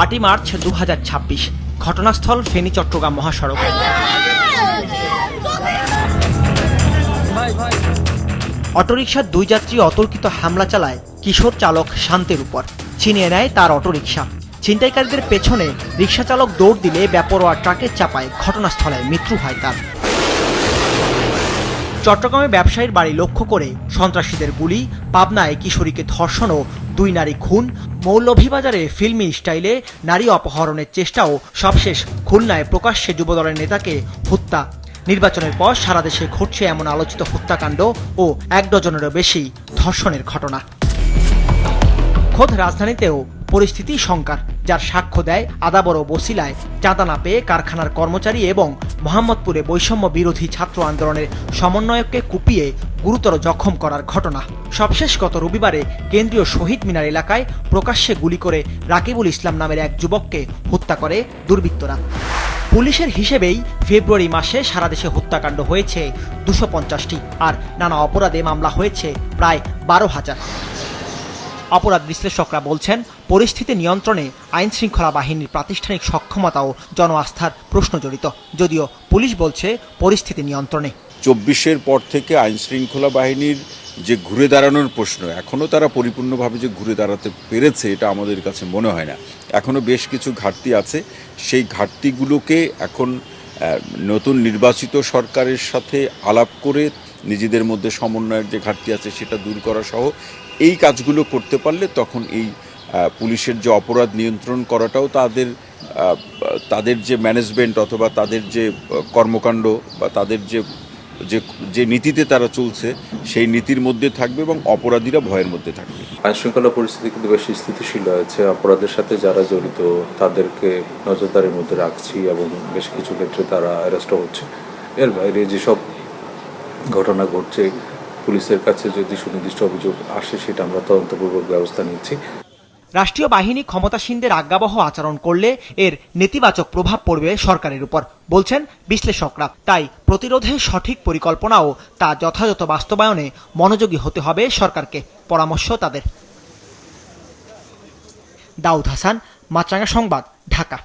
8 March 2026 ঘটনাস্থল ফেনী চট্টগ্রাম মহাসড়ক। অটোরিকশার 2 যাত্রী অতর্কিত হামলা চালায় কিশোর চালক শান্তের উপর, ছিনিয়ে নেয় তার অটোরিকশা। ছিনতাইকারীদের পেছনে রিকশা চালক দৌড় দিলে বেপরোয়া ট্রাকের চাপায় ঘটনাস্থলে মৃত্যু হয় তার। চট্টগ্রামে ব্যবসায়ীর বাড়ি লক্ষ্য করে সন্ত্রাসীদের গুলি, পাবনায় কিশোরীকে ধর্ষণ ও 2 নারী খুন, মৌলভীবাজারে ফিল্মি স্টাইলে নারী অপহরণের চেষ্টাও, সবশেষ খুলনায় প্রকাশ্যে যুবদলের নেতাকে হত্যা। নির্বাচনের পর সারা দেশে ঘটছে এমন আলোচিত হত্যাকাণ্ড ও 1 ডজনেরও বেশি ধর্ষণের ঘটনা। খোদ রাজধানীতেও পরিস্থিতি শঙ্কার, যার সাক্ষ্য দেয় আদাবর বসিলায় চাঁদা না পেয়ে কারখানার কর্মচারী এবং মোহাম্মদপুরে বৈষম্য বিরোধী ছাত্র আন্দোলনের সমন্বয়ককে কুপিয়ে গুরুতর জখম করার ঘটনা। সবশেষ গত রবিবারে কেন্দ্রীয় শহীদ মিনার এলাকায় প্রকাশ্যে গুলি করে রাকিবুল ইসলাম নামের এক যুবককে হত্যা করে দুর্বৃত্তরা। পুলিশের হিসেবেই ফেব্রুয়ারি মাসে সারা দেশে হত্যাকাণ্ড হয়েছে 250টি, আর নানা অপরাধে মামলা হয়েছে প্রায় 12,000। অপরাধ বিশ্লেষকরা বলছেন, পরিস্থিতি নিয়ন্ত্রণে আইন শৃঙ্খলা বাহিনীর প্রাতিষ্ঠানিক সক্ষমতা ও জন আস্থার প্রশ্ন জড়িত, যদিও পুলিশ বলছে পরিস্থিতি নিয়ন্ত্রণে। 24-এর পর থেকে আইন শৃঙ্খলা বাহিনীর যে ঘুরে দাঁড়ানোর প্রশ্ন, এখনও তারা পরিপূর্ণভাবে যে ঘুরে দাঁড়াতে পেরেছে এটা আমাদের কাছে মনে হয় না। এখনও বেশ কিছু ঘাটতি আছে। সেই ঘাটতিগুলোকে এখন নতুন নির্বাচিত সরকারের সাথে আলাপ করে নিজেদের মধ্যে সমন্বয়ের যে ঘাটতি আছে সেটা দূর করা সহ এই কাজগুলো করতে পারলে তখন এই পুলিশের যে অপরাধ নিয়ন্ত্রণ করাটাও তাদের যে ম্যানেজমেন্ট অথবা তাদের যে কর্মকাণ্ড বা তাদের যে নীতিতে তারা চলছে সেই নীতির মধ্যে থাকবে এবং অপরাধীরা ভয়ের মধ্যে থাকবে। আইন শৃঙ্খলা পরিস্থিতি কিন্তু বেশি স্থিতিশীল হয়েছে। অপরাধের সাথে যারা জড়িত তাদেরকে নজরদারির মধ্যে রাখছি এবং বেশ কিছু ক্ষেত্রে তারা অ্যারেস্ট হচ্ছে। এর বাইরে যেসব ঘটনা ঘটছে, পুলিশের কাছে যদি সুনির্দিষ্ট অভিযোগ আসে সেটা আমরা তদন্তপূর্বক ব্যবস্থা নিচ্ছি। রাষ্ট্রীয় বাহিনী ক্ষমতাসীনদের আজ্ঞাবহ আচরণ করলে এর নেতিবাচক প্রভাব পড়বে সরকারের উপর, বলছেন বিশ্লেষকরা। তাই প্রতিরোধে সঠিক পরিকল্পনা ও তা যথাযথ বাস্তবায়নে মনোযোগী হতে হবে সরকারকে, পরামর্শ তাদের। দাউদ হাসান, মাছরাঙা সংবাদ, ঢাকা।